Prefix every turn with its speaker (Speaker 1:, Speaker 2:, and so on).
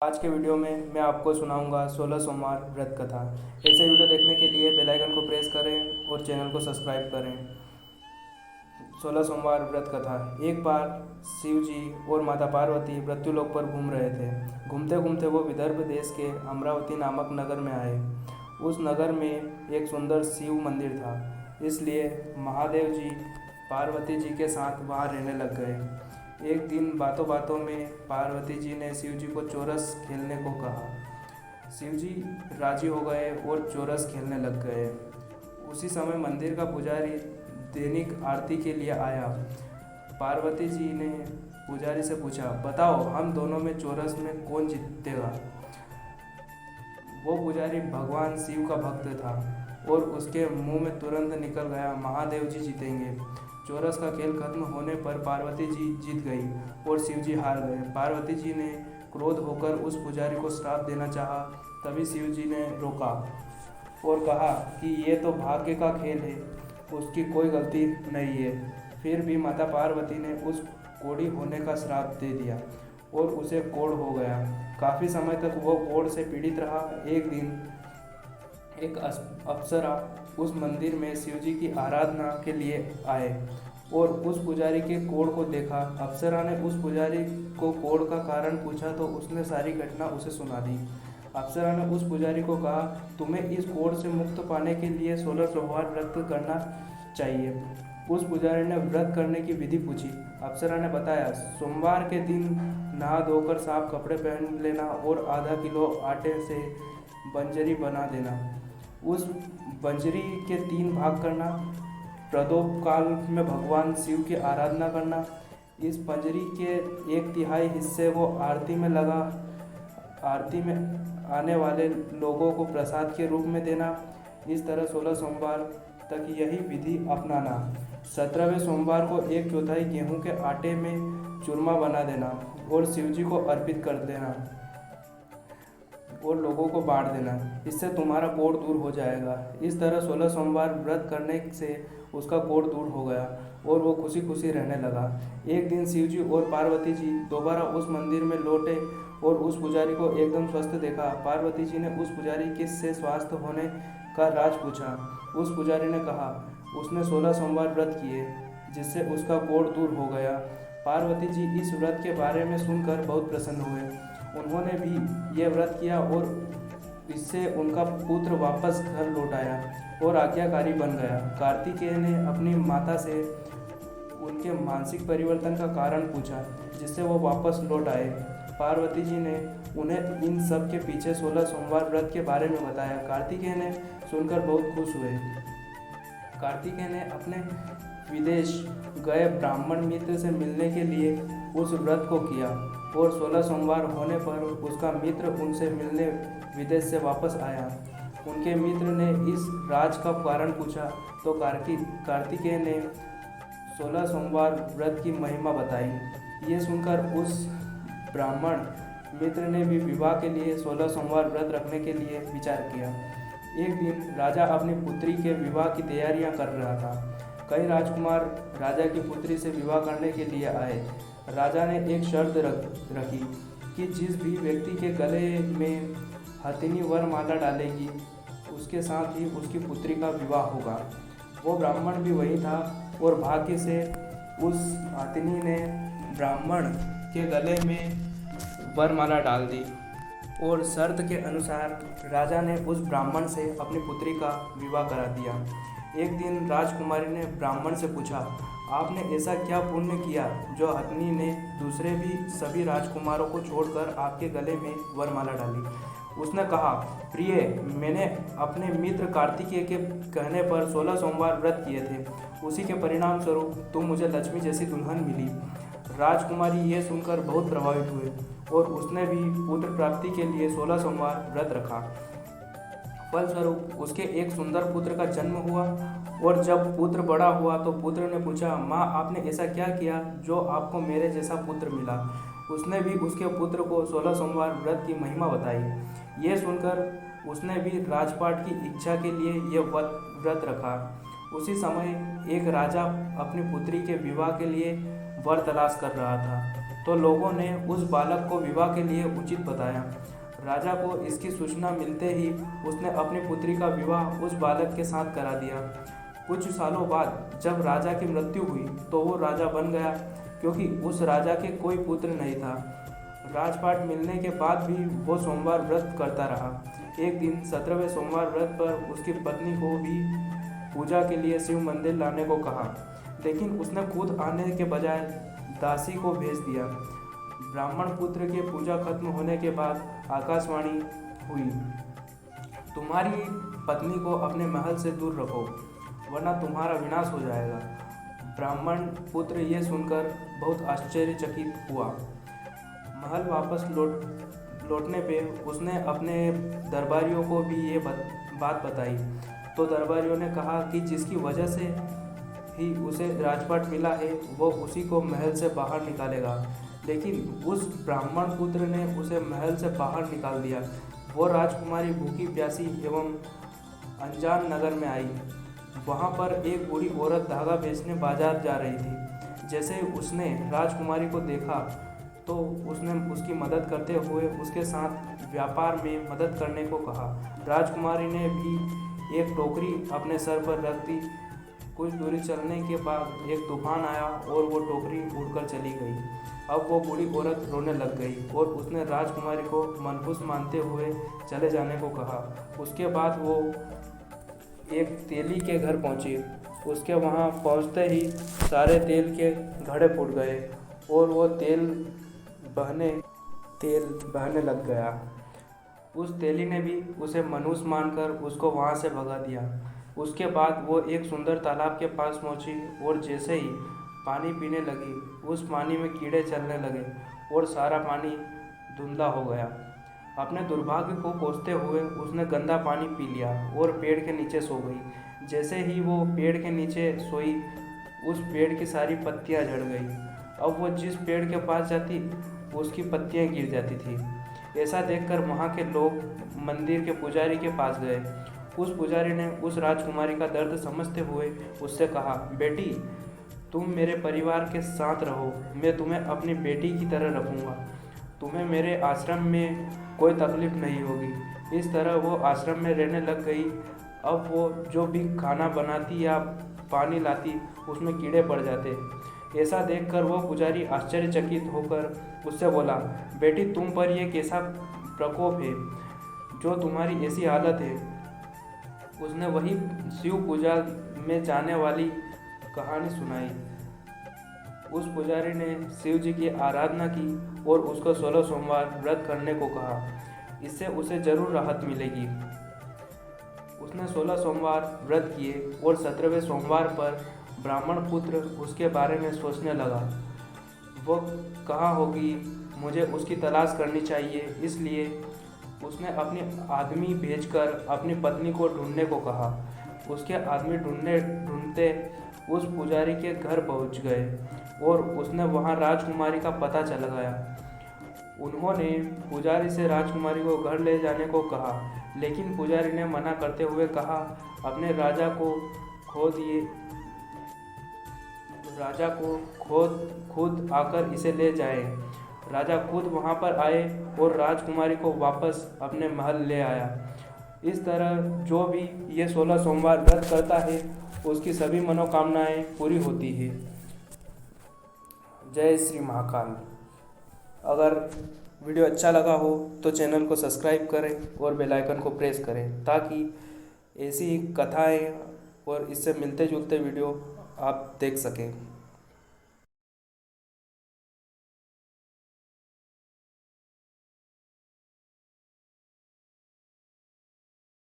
Speaker 1: आज के वीडियो में मैं आपको सुनाऊंगा 16 सोमवार व्रत कथा। ऐसे वीडियो देखने के लिए बेल आइकन को प्रेस करें और चैनल को सब्सक्राइब करें। 16 सोमवार व्रत कथा। एक बार शिव जी और माता पार्वती मृत्युलोक पर घूम रहे थे। घूमते घूमते वो विदर्भ देश के अमरावती नामक नगर में आए। उस नगर में एक सुंदर शिव मंदिर था, इसलिए महादेव जी पार्वती जी के साथ वहाँ रहने लग गए। एक दिन बातों बातों में पार्वती जी ने शिव जी को चोरस खेलने को कहा। शिव जी राजी हो गए और चोरस खेलने लग गए। उसी समय मंदिर का पुजारी दैनिक आरती के लिए आया। पार्वती जी ने पुजारी से पूछा, बताओ हम दोनों में चोरस में कौन जीतेगा। वो पुजारी भगवान शिव का भक्त था और उसके मुंह में तुरंत निकल गया, महादेव जी जीतेंगे। चोरस का खेल खत्म होने पर पार्वती जी जीत गई और शिव जी हार गए। पार्वती जी ने क्रोध होकर उस पुजारी को श्राप देना चाहा, तभी शिव जी ने रोका और कहा कि ये तो भाग्य का खेल है, उसकी कोई गलती नहीं है। फिर भी माता पार्वती ने उस कोढ़ी होने का श्राप दे दिया और उसे कोढ़ हो गया। काफ़ी समय तक वो कोढ़ से पीड़ित रहा। एक दिन एक अप्सरा उस मंदिर में शिवजी की आराधना के लिए आए और उस पुजारी के कोढ़ को देखा। अप्सरा ने उस पुजारी को कोढ़ का कारण पूछा तो उसने सारी घटना उसे सुना दी। अप्सरा ने उस पुजारी को कहा, तुम्हें इस कोढ़ से मुक्त पाने के लिए 16 सोमवार व्रत करना चाहिए। उस पुजारी ने व्रत करने की विधि पूछी। अप्सरा ने बताया, सोमवार के दिन नहा धोकर साफ कपड़े पहन लेना और आधा किलो आटे से बंजरी बना देना। उस बंजरी के 3 भाग करना। प्रदोष काल में भगवान शिव की आराधना करना। इस बंजरी के 1/3 हिस्से को आरती में आने वाले लोगों को प्रसाद के रूप में देना। इस तरह 16 सोमवार तक यही विधि अपनाना। 17वें सोमवार को 1/4 गेहूं के आटे में चूरमा बना देना और शिवजी को अर्पित कर देना और लोगों को बांट देना। इससे तुम्हारा कोढ़ दूर हो जाएगा। इस तरह 16 सोमवार व्रत करने से उसका कोढ़ दूर हो गया और वो खुशी खुशी रहने लगा। एक दिन शिवजी और पार्वती जी दोबारा उस मंदिर में लौटे और उस पुजारी को एकदम स्वस्थ देखा। पार्वती जी ने उस पुजारी से स्वस्थ होने का राज पूछा। उस पुजारी ने कहा, उसने 16 सोमवार व्रत किए जिससे उसका कोढ़ दूर हो गया। पार्वती जी इस व्रत के बारे में सुनकर बहुत प्रसन्न हुए। उन्होंने भी यह व्रत किया और इससे उनका पुत्र वापस घर लौट आया और आज्ञाकारी बन गया। कार्तिकेय ने अपनी माता से उनके मानसिक परिवर्तन का कारण पूछा, जिससे वो वापस लौट आए। पार्वती जी ने उन्हें इन सब के पीछे 16 सोमवार व्रत के बारे में बताया। कार्तिकेय ने सुनकर बहुत खुश हुए। कार्तिकेय ने अपने विदेश गए ब्राह्मण मित्र से मिलने के लिए उस व्रत को किया और 16 सोमवार होने पर उसका मित्र उनसे मिलने विदेश से वापस आया। उनके मित्र ने इस राज का कारण पूछा तो कार्तिकेय ने 16 सोमवार व्रत की महिमा बताई। ये सुनकर उस ब्राह्मण मित्र ने भी विवाह के लिए 16 सोमवार व्रत रखने के लिए विचार किया। एक दिन राजा अपनी पुत्री के विवाह की तैयारियां कर रहा था। कई राजकुमार राजा की पुत्री से विवाह करने के लिए आए। राजा ने एक शर्त रखी कि जिस भी व्यक्ति के गले में हथिनी वरमाला डालेगी, उसके साथ ही उसकी पुत्री का विवाह होगा। वो ब्राह्मण भी वही था और भाग्य से उस हथिनी ने ब्राह्मण के गले में वरमाला डाल दी और शर्त के अनुसार राजा ने उस ब्राह्मण से अपनी पुत्री का विवाह करा दिया। एक दिन राजकुमारी ने ब्राह्मण से पूछा, आपने ऐसा क्या पुण्य किया जो हथिनी ने दूसरे भी सभी राजकुमारों को छोड़कर आपके गले में वरमाला डाली। उसने कहा, प्रिय, मैंने अपने मित्र कार्तिकेय के कहने पर 16 सोमवार व्रत किए थे। उसी के परिणाम स्वरूप तुम मुझे लक्ष्मी जैसी दुल्हन मिली। राजकुमारी ये सुनकर बहुत प्रभावित हुए और उसने भी पुत्र प्राप्ति के लिए 16 सोमवार व्रत रखा। फलस्वरूप उसके एक सुंदर पुत्र का जन्म हुआ और जब पुत्र बड़ा हुआ तो पुत्र ने पूछा, माँ, आपने ऐसा क्या किया जो आपको मेरे जैसा पुत्र मिला। उसने भी उसके पुत्र को 16 सोमवार व्रत की महिमा बताई। ये सुनकर उसने भी राजपाट की इच्छा के लिए यह व्रत रखा। उसी समय एक राजा अपनी पुत्री के विवाह के लिए वर तलाश कर रहा था। तो लोगों ने उस बालक को विवाह के लिए उचित बताया। राजा को इसकी सूचना मिलते ही उसने अपनी पुत्री का विवाह उस बालक के साथ करा दिया। कुछ सालों बाद जब राजा की मृत्यु हुई तो वो राजा बन गया, क्योंकि उस राजा के कोई पुत्र नहीं था। राजपाट मिलने के बाद भी वो सोमवार व्रत करता रहा। एक दिन 17वें सोमवार व्रत पर उसकी पत्नी को भी पूजा के लिए शिव मंदिर लाने को कहा, लेकिन उसने खुद आने के बजाय दासी को भेज दिया। ब्राह्मण पुत्र के पूजा खत्म होने के बाद आकाशवाणी हुई, तुम्हारी पत्नी को अपने महल से दूर रखो, वरना तुम्हारा विनाश हो जाएगा। ब्राह्मण पुत्र ये सुनकर बहुत आश्चर्यचकित हुआ। महल वापस लौटने पे उसने अपने दरबारियों को भी ये बात बताई। तो दरबारियों ने कहा कि जिसकी वजह से ही उसे राजपाट मिला है वो उसी को महल से बाहर निकालेगा। लेकिन उस ब्राह्मण पुत्र ने उसे महल से बाहर निकाल दिया। वो राजकुमारी भूखी प्यासी एवं अनजान नगर में आई। वहाँ पर एक बूढ़ी औरत धागा बेचने बाजार जा रही थी। जैसे उसने राजकुमारी को देखा तो उसने उसकी मदद करते हुए उसके साथ व्यापार में मदद करने को कहा। राजकुमारी ने भी एक टोकरी अपने सर पर रख दी। कुछ दूरी चलने के बाद एक तूफान आया और वो टोकरी उड़कर चली गई। अब वो बूढ़ी औरत रोने लग गई और उसने राजकुमारी को मनहूस मानते हुए चले जाने को कहा। उसके बाद वो एक तेली के घर पहुंची। उसके वहां पहुंचते ही सारे तेल के घड़े फूट गए और वो तेल बहने लग गया। उस तेली ने भी उसे मनहूस मानकर उसको वहां से भगा दिया। उसके बाद वो एक सुंदर तालाब के पास पहुंची और जैसे ही पानी पीने लगी, उस पानी में कीड़े चलने लगे और सारा पानी धुंधला हो गया। अपने दुर्भाग्य को कोसते हुए उसने गंदा पानी पी लिया और पेड़ के नीचे सो गई। जैसे ही वो पेड़ के नीचे सोई, उस पेड़ की सारी पत्तियां झड़ गई। अब वो जिस पेड़ के पास जाती उसकी पत्तियां गिर जाती थी। ऐसा देखकर वहाँ के लोग मंदिर के पुजारी के पास गए। उस पुजारी ने उस राजकुमारी का दर्द समझते हुए उससे कहा, बेटी तुम मेरे परिवार के साथ रहो, मैं तुम्हें अपनी बेटी की तरह रखूँगा। तुम्हें मेरे आश्रम में कोई तकलीफ नहीं होगी। इस तरह वो आश्रम में रहने लग गई। अब वो जो भी खाना बनाती या पानी लाती उसमें कीड़े पड़ जाते। ऐसा देखकर वो पुजारी आश्चर्यचकित होकर उससे बोला, बेटी तुम पर यह कैसा प्रकोप है जो तुम्हारी ऐसी हालत है। उसने वही शिव पूजा में जाने वाली कहानी सुनाई। उस पुजारी ने शिव जी की आराधना की और उसको 16 सोमवार व्रत करने को कहा। इससे उसे जरूर राहत मिलेगी। उसने 16 सोमवार व्रत किए और 17वें सोमवार पर ब्राह्मण पुत्र उसके बारे में सोचने लगा। वो कहाँ होगी, मुझे उसकी तलाश करनी चाहिए। इसलिए उसने अपने आदमी भेजकर अपनी पत्नी को ढूंढने को कहा। उसके आदमी ढूंढते उस पुजारी के घर पहुंच गए और उसने वहां राजकुमारी का पता चल गया। उन्होंने पुजारी से राजकुमारी को घर ले जाने को कहा, लेकिन पुजारी ने मना करते हुए कहा, अपने राजा को खुद आकर इसे ले जाए। राजा खुद वहां पर आए और राजकुमारी को वापस अपने महल ले आया। इस तरह जो भी ये 16 सोमवार व्रत करता है उसकी सभी मनोकामनाएं पूरी होती है। जय श्री महाकाल। अगर वीडियो अच्छा लगा हो तो चैनल को सब्सक्राइब करें और बेल आइकन को प्रेस करें, ताकि ऐसी कथाएं और इससे मिलते जुलते वीडियो आप देख सकें।